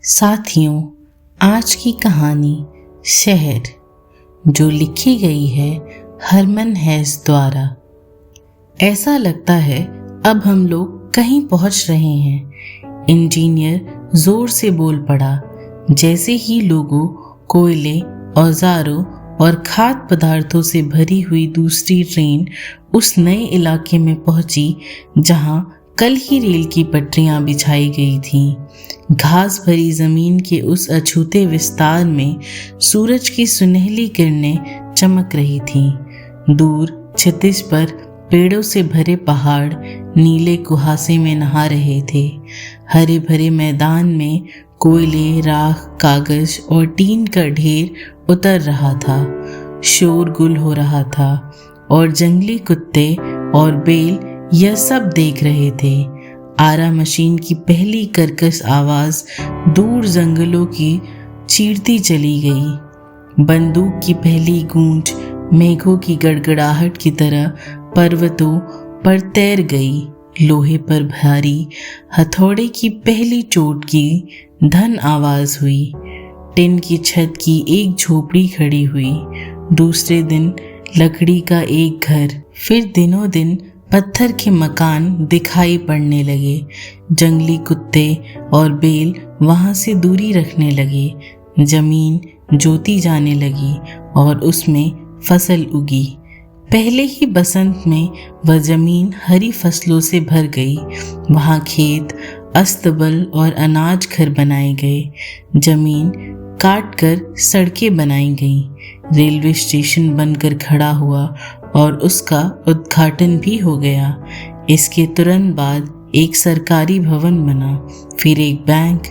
साथियों, आज की कहानी शहर जो लिखी गई है हरमन हेस द्वारा। ऐसा लगता है अब हम लोग कहीं पहुंच रहे हैं। इंजीनियर जोर से बोल पड़ा। जैसे ही लोगों, कोयले, औजारों और खाद्य पदार्थों से भरी हुई दूसरी ट्रेन उस नए इलाके में पहुंची जहां कल ही रेल की पटरियां बिछाई गई थीं। घास भरी जमीन के उस अछूते विस्तार में सूरज की सुनहली किरणें चमक रही थीं। दूर क्षितिज पर पेड़ों से भरे पहाड़ नीले कुहासे में नहा रहे थे। हरे भरे मैदान में कोयले, राख, कागज और टीन का ढेर उतर रहा था। शोरगुल हो रहा था और जंगली कुत्ते और बेल यह सब देख रहे थे। आरा मशीन की पहली कर्कश आवाज दूर जंगलों की चीरती चली गई। बंदूक की पहली गूंज मेघों की गड़गड़ाहट की तरह पर्वतों पर तैर गई। लोहे पर भारी हथौड़े की पहली चोट की धन आवाज हुई। टिन की छत की एक झोपड़ी खड़ी हुई। दूसरे दिन लकड़ी का एक घर, फिर दिनों दिन पत्थर के मकान दिखाई पड़ने लगे। जंगली कुत्ते और बेल वहां से दूरी रखने लगे। जमीन जोती जाने लगी और उसमें फसल उगी। पहले ही बसंत में वह जमीन हरी फसलों से भर गई। वहां खेत, अस्तबल और अनाज घर बनाए गए। जमीन काट कर सड़कें बनाई गईं। रेलवे स्टेशन बनकर खड़ा हुआ और उसका उद्घाटन भी हो गया। इसके तुरंत बाद एक सरकारी भवन बना, फिर एक बैंक।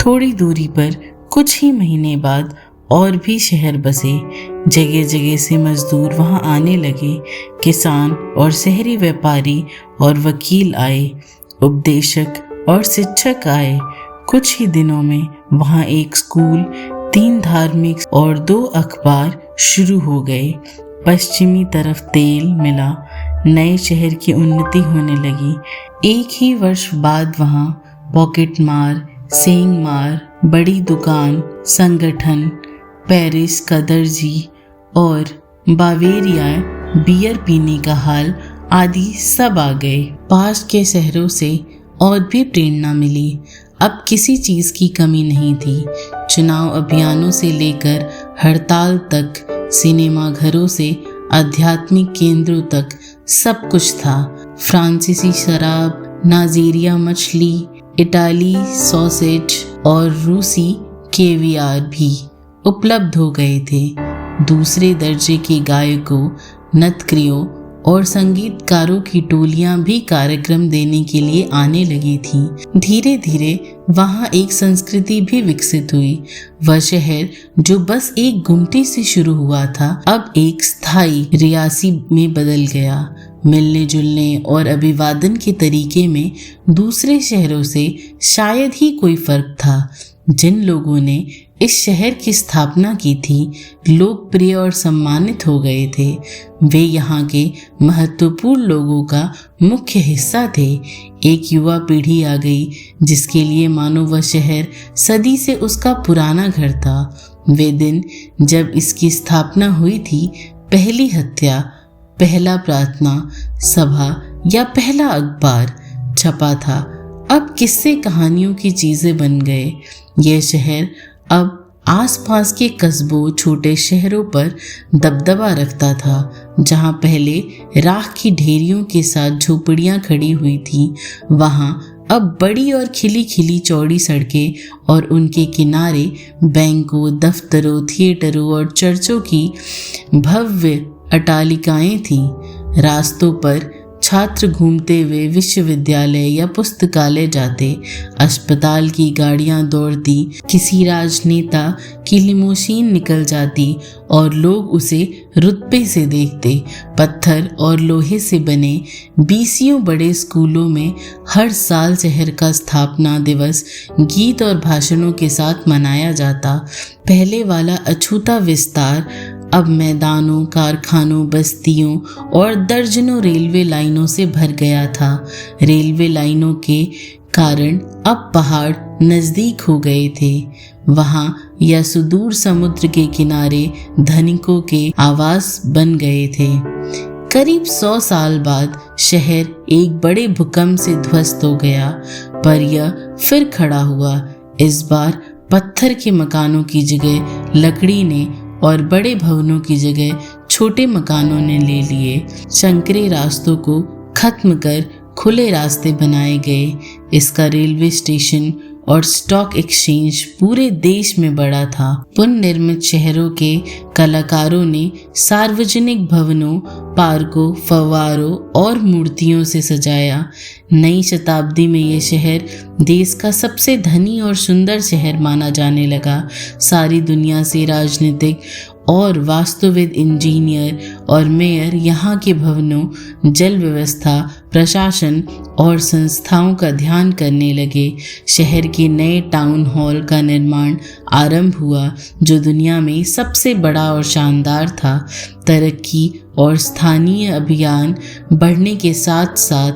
थोड़ी दूरी पर कुछ ही महीने बाद और भी शहर बसे। जगह जगह से मजदूर वहां आने लगे। किसान और शहरी व्यापारी और वकील आए। उपदेशक और शिक्षक आए। कुछ ही दिनों में वहां एक स्कूल, 3 धार्मिक और 2 अखबार शुरू हो गए। पश्चिमी तरफ तेल मिला। नए शहर की उन्नति होने लगी। एक ही वर्ष बाद वहां पॉकेट मार, सेंग मार, बड़ी दुकान, संगठन, पेरिस का दर्जी और बावेरिया बियर पीने का हाल आदि सब आ गए। पास के शहरों से और भी प्रेरणा मिली। अब किसी चीज की कमी नहीं थी। चुनाव अभियानों से लेकर हड़ताल तक, सिनेमा घरों से आध्यात्मिक केंद्रों तक सब कुछ था। फ्रांसीसी शराब, नाइजीरिया मछली, इटाली सॉसेज और रूसी केवियार भी उपलब्ध हो गए थे। दूसरे दर्जे के गायकों, नर्तकियों और संगीतकारों की टोलियां भी कार्यक्रम देने के लिए आने लगी थीं। धीरे धीरे वहां एक संस्कृति भी विकसित हुई। वह शहर जो बस एक गुमटी से शुरू हुआ था, अब एक स्थायी रियासी में बदल गया। मिलने जुलने और अभिवादन के तरीके में दूसरे शहरों से शायद ही कोई फर्क था। जिन लोगों ने इस शहर की स्थापना की थी, लोकप्रिय और सम्मानित हो गए थे। वे यहाँ के महत्वपूर्ण लोगों का मुख्य हिस्सा थे। एक युवा पीढ़ी आ गई जिसके लिए मानो वह शहर सदी से उसका पुराना घर था। वे दिन जब इसकी स्थापना हुई थी, पहली हत्या, पहला प्रार्थना सभा या पहला अखबार छपा था, अब किस्से कहानियों की चीजें बन गए। यह शहर अब आसपास के कस्बों, छोटे शहरों पर दबदबा रखता था। जहां पहले राख की ढेरियों के साथ झोपड़ियां खड़ी हुई थीं, वहां अब बड़ी और खिली खिली चौड़ी सड़कें और उनके किनारे बैंकों, दफ्तरों, थिएटरों और चर्चों की भव्य अट्टालिकाएं थीं। रास्तों पर छात्र घूमते हुए विश्वविद्यालय या पुस्तकालय जाते। अस्पताल की गाड़ियां दौड़ती। किसी राजनेता की लिमोसीन निकल जाती और लोग उसे रुतबे से देखते। पत्थर और लोहे से बने 20 बड़े स्कूलों में हर साल शहर का स्थापना दिवस गीत और भाषणों के साथ मनाया जाता। पहले वाला अछूता विस्तार अब मैदानों, कारखानों, बस्तियों और दर्जनों रेलवे लाइनों से भर गया था। रेलवे लाइनों के कारण अब पहाड़ नजदीक हो गए थे। वहां या सुदूर समुद्र के किनारे धनिकों के आवास बन गए थे। करीब 100 साल बाद शहर एक बड़े भूकंप से ध्वस्त हो गया, पर यह फिर खड़ा हुआ। इस बार पत्थर के मकानों की जगह लकड़ी ने और बड़े भवनों की जगह छोटे मकानों ने ले लिए। संकरे रास्तों को खत्म कर खुले रास्ते बनाए गए। इसका रेलवे स्टेशन और स्टॉक एक्सचेंज पूरे देश में बड़ा था। पुनर्निर्मित शहरों के कलाकारों ने सार्वजनिक भवनों, पार्कों, फव्वारों और मूर्तियों से सजाया। नई शताब्दी में ये शहर देश का सबसे धनी और सुंदर शहर माना जाने लगा। सारी दुनिया से राजनीतिक और वास्तुविद, इंजीनियर और मेयर यहाँ के भवनों, जल व्यवस्था, प्रशासन और संस्थाओं का ध्यान करने लगे। शहर के नए टाउन हॉल का निर्माण आरंभ हुआ, जो दुनिया में सबसे बड़ा और शानदार था। तरक्की और स्थानीय अभियान बढ़ने के साथ साथ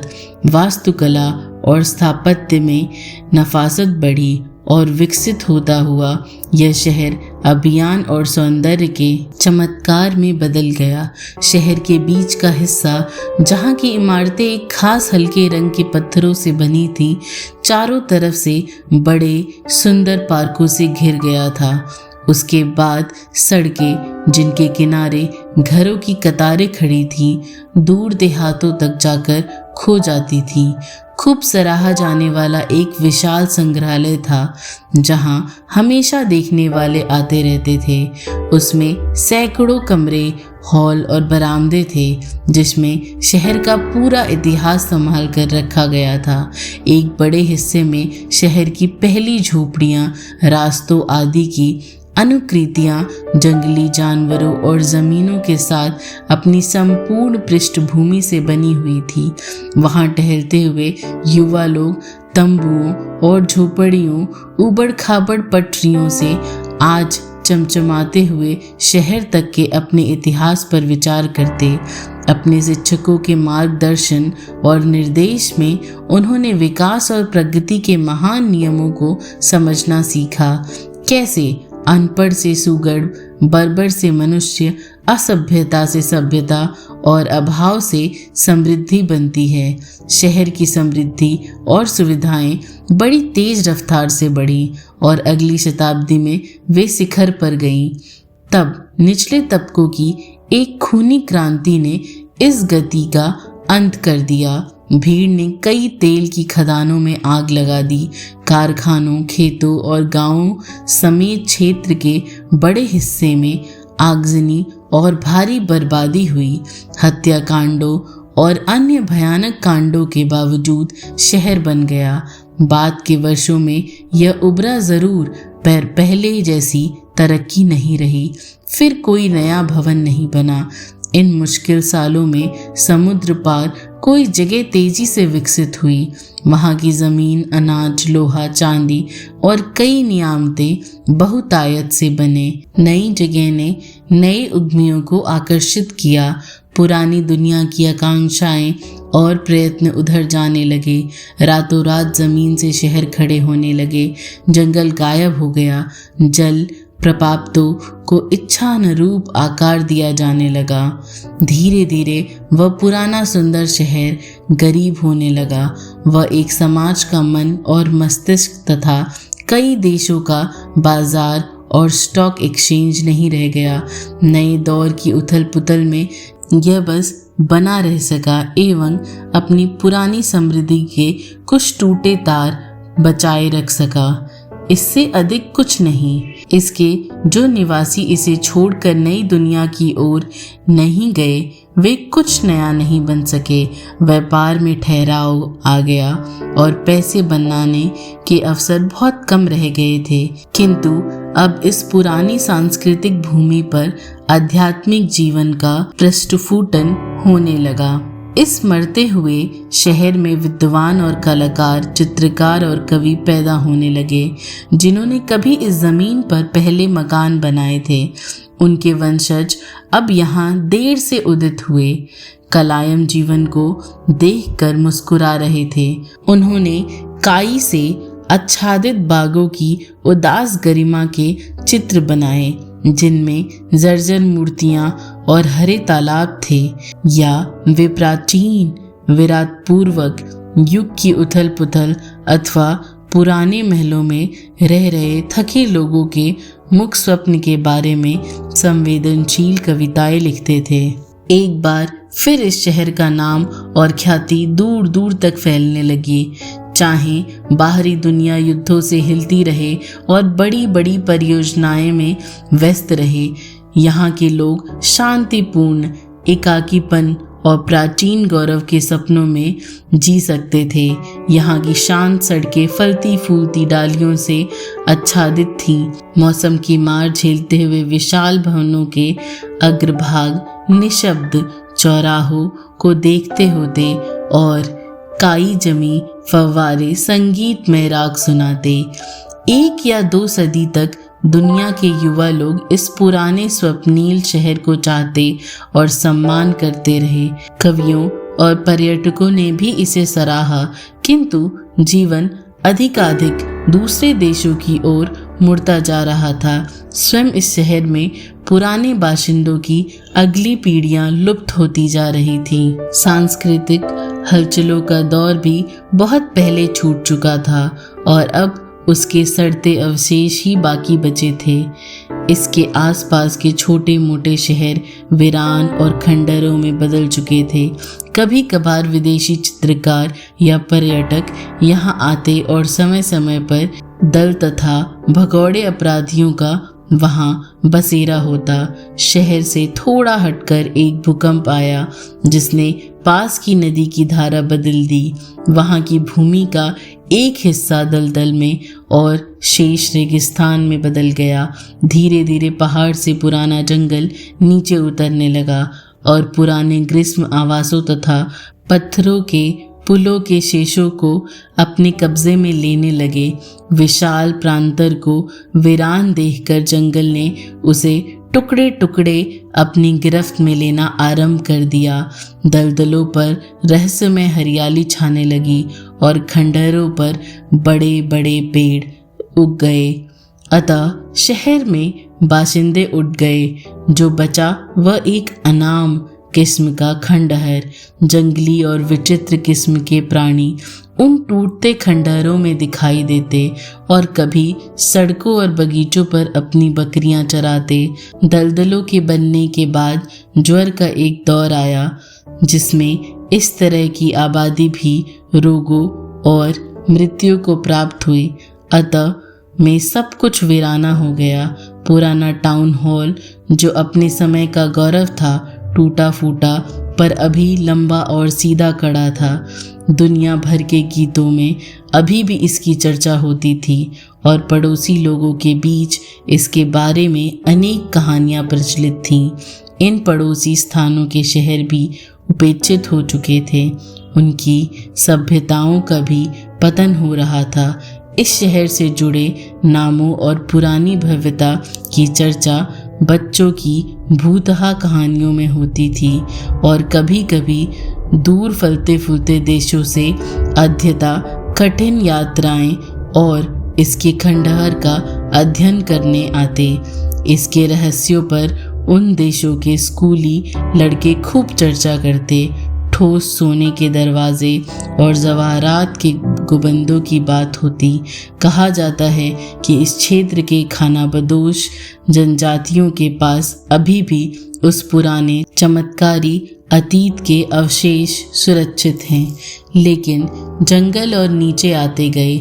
वास्तुकला और स्थापत्य में नफासत बढ़ी और विकसित होता हुआ यह शहर अभियान और सौंदर्य के चमत्कार में बदल गया। शहर के बीच का हिस्सा, जहाँ की इमारतें एक खास हल्के रंग के पत्थरों से बनी थी, चारों तरफ से बड़े सुंदर पार्कों से घिर गया था। उसके बाद सड़कें, जिनके किनारे घरों की कतारें खड़ी थीं, दूर देहातों तक जाकर खो जाती थीं। खूब सराहा जाने वाला एक विशाल संग्रहालय था, जहां हमेशा देखने वाले आते रहते थे। उसमें सैकड़ों कमरे, हॉल और बरामदे थे, जिसमें शहर का पूरा इतिहास संभाल कर रखा गया था। एक बड़े हिस्से में शहर की पहली झोपड़ियां, रास्तों आदि की अनुकृतियां जंगली जानवरों और ज़मीनों के साथ अपनी संपूर्ण पृष्ठभूमि से बनी हुई थी। वहां टहलते हुए युवा लोग तंबुओं और झोपड़ियों, उबड़ खाबड़ पटरियों से आज चमचमाते हुए शहर तक के अपने इतिहास पर विचार करते। अपने शिक्षकों के मार्गदर्शन और निर्देश में उन्होंने विकास और प्रगति के महान नियमों को समझना सीखा। कैसे अनपढ़ से सुगढ़, बर्बर से मनुष्य, असभ्यता से सभ्यता और अभाव से समृद्धि बनती है। शहर की समृद्धि और सुविधाएं बड़ी तेज रफ्तार से बढ़ी और अगली शताब्दी में वे शिखर पर गईं। तब निचले तबकों की एक खूनी क्रांति ने इस गति का अंत कर दिया। भीड़ ने कई तेल की खदानों में आग लगा दी। कारखानों, खेतों और गांवों समेत क्षेत्र के बड़े हिस्से में आगजनी और भारी बर्बादी हुई। हत्याकांडों और अन्य भयानक कांडों के बावजूद शहर बन गया। बाद के वर्षों में यह उभरा जरूर, पर पहले जैसी तरक्की नहीं रही। फिर कोई नया भवन नहीं बना। इन मुश्किल सालों में समुद्र पार कोई जगह तेजी से विकसित हुई। वहाँ की ज़मीन, अनाज, लोहा, चांदी और कई नियामतें बहुतायत से बने। नई जगह ने नए उद्यमियों को आकर्षित किया। पुरानी दुनिया की आकांक्षाएं और प्रयत्न उधर जाने लगे। रातों रात जमीन से शहर खड़े होने लगे। जंगल गायब हो गया। जल प्रपातों को इच्छानुरूप आकार दिया जाने लगा। धीरे धीरे वह पुराना सुंदर शहर गरीब होने लगा। वह एक समाज का मन और मस्तिष्क तथा कई देशों का बाजार और स्टॉक एक्सचेंज नहीं रह गया। नए दौर की उथल पुथल में यह बस बना रह सका एवं अपनी पुरानी समृद्धि के कुछ टूटे तार बचाए रख सका। इससे अधिक कुछ नहीं। इसके जो निवासी इसे छोड़कर नई दुनिया की ओर नहीं गए, वे कुछ नया नहीं बन सके। व्यापार में ठहराव आ गया और पैसे बनाने के अवसर बहुत कम रह गए थे। किंतु अब इस पुरानी सांस्कृतिक भूमि पर आध्यात्मिक जीवन का प्रस्फुटन होने लगा। इस मरते हुए शहर में विद्वान और कलाकार, चित्रकार और कवि पैदा होने लगे, जिन्होंने कभी इस जमीन पर पहले मकान बनाए थे। उनके वंशज अब यहाँ देर से उदित हुए। कलायम जीवन को देखकर मुस्कुरा रहे थे। उन्होंने काई से आच्छादित बागों की उदास गरिमा के चित्र बनाए, जिनमें जर्जर मूर्तियां और हरे तालाब थे, या वे प्राचीन विराट पूर्वक युग की उथल पुथल अथवा पुराने महलों में रह रहे थके लोगों के मुख स्वप्न के बारे में संवेदनशील कविताएं लिखते थे। एक बार फिर इस शहर का नाम और ख्याति दूर दूर तक फैलने लगी। चाहे बाहरी दुनिया युद्धों से हिलती रहे और बड़ी बड़ी परियोजनाएं में व्यस्त रहे, यहाँ के लोग शांतिपूर्ण एकाकीपन और प्राचीन गौरव के सपनों में जी सकते थे। यहाँ की शांत सड़कें फलती फूलती डालियों से आच्छादित थीं। मौसम की मार झेलते हुए विशाल भवनों के अग्रभाग निशब्द चौराहों को देखते होते और काई जमी फव्वारे संगीतमय राग सुनाते। 1 या 2 सदी तक दुनिया के युवा लोग इस पुराने स्वप्नील शहर को चाहते और सम्मान करते रहे। कवियों और पर्यटकों ने भी इसे सराहा, किंतु जीवन अधिकाधिक दूसरे देशों की ओर मुड़ता जा रहा था। स्वयं इस शहर में पुराने बाशिंदों की अगली पीढ़ियां लुप्त होती जा रही थीं। सांस्कृतिक हलचलों का दौर भी बहुत पहले छूट चुका था और अब उसके सड़ते अवशेष ही बाकी बचे थे। इसके आसपास के छोटे मोटे शहर वीरान और खंडरों में बदल चुके थे। कभी कभार विदेशी चित्रकार या पर्यटक यहाँ आते और समय समय पर दल तथा भगौड़े अपराधियों का वहाँ बसेरा होता। शहर से थोड़ा हटकर एक भूकंप आया जिसने पास की नदी की धारा बदल दी। वहाँ की भूमि का एक हिस्सा दलदल में और शेष रेगिस्तान में बदल गया। धीरे धीरे पहाड़ से पुराना जंगल नीचे उतरने लगा और पुराने ग्रीष्म आवासों तथा पत्थरों के पुलों के शेषों को अपने कब्जे में लेने लगे। विशाल प्रांतर को वीरान देखकर जंगल ने उसे टुकड़े टुकड़े अपनी गिरफ्त में लेना आरंभ कर दिया। दलदलों पर रहस्यमय हरियाली छाने लगी और खंडहरों पर बड़े बड़े पेड़ उग गए। अतः शहर में बाशिंदे उठ गए। जो बचा वह एक अनाम किस्म का खंडहर। जंगली और विचित्र किस्म के प्राणी उन टूटते खंडहरों में दिखाई देते और कभी सड़कों और बगीचों पर अपनी बकरियां चराते। दलदलों के बनने के बाद ज्वर का एक दौर आया जिसमें इस तरह की आबादी भी रोगों और मृत्यु को प्राप्त हुई। अतः में सब कुछ वीराना हो गया। पुराना टाउन हॉल जो अपने समय का गौरव था टूटा फूटा पर अभी लंबा और सीधा खड़ा था। दुनिया भर के गीतों में अभी भी इसकी चर्चा होती थी और पड़ोसी लोगों के बीच इसके बारे में अनेक कहानियां प्रचलित थीं। इन पड़ोसी स्थानों के शहर भी उपेक्षित हो चुके थे। उनकी सभ्यताओं का भी पतन हो रहा था। इस शहर से जुड़े नामों और पुरानी भव्यता की चर्चा बच्चों की भूतहा कहानियों में होती थी और कभी कभी दूर फलते फूलते देशों से अध्येता कठिन यात्राएं और इसके खंडहर का अध्ययन करने आते। इसके रहस्यों पर उन देशों के स्कूली लड़के खूब चर्चा करते। ठोस सोने के दरवाजे और जवाहरात के गुंबदों की बात होती। कहा जाता है कि इस क्षेत्र के खानाबदोश जनजातियों के पास अभी भी उस पुराने चमत्कारी अतीत के अवशेष सुरक्षित हैं। लेकिन जंगल और नीचे आते गए,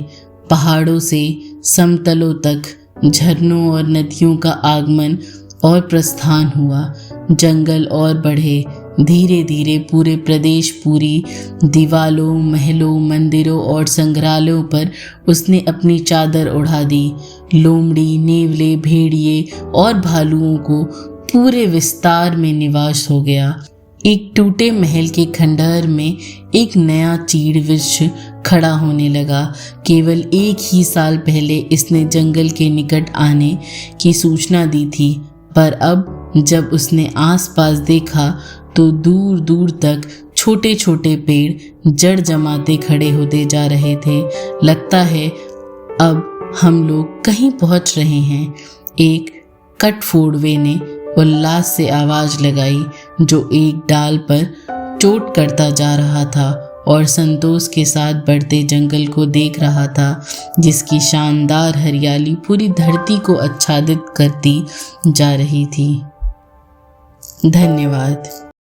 पहाड़ों से समतलों तक झरनों और नदियों का आगमन और प्रस्थान हुआ। जंगल और बढ़े। धीरे धीरे पूरे प्रदेश पूरी दीवालों, महलों, मंदिरों और संग्रहालयों पर उसने अपनी चादर उड़ा दी। लोमड़ी, नेवले, भेड़िए और भालुओं को पूरे विस्तार में निवास हो गया। एक टूटे महल के खंडहर में एक नया चीड़ वृक्ष खड़ा होने लगा। केवल 1 ही साल पहले इसने जंगल के निकट आने की सूचना दी थी, पर अब जब उसने आसपास देखा तो दूर दूर तक छोटे छोटे पेड़ जड़ जमाते खड़े होते जा रहे थे। लगता है अब हम लोग कहीं पहुंच रहे हैं। एक कटफोड़वे ने उल्लास से आवाज लगाई, जो एक डाल पर चोट करता जा रहा था और संतोष के साथ बढ़ते जंगल को देख रहा था, जिसकी शानदार हरियाली पूरी धरती को आच्छादित करती जा रही थी। धन्यवाद।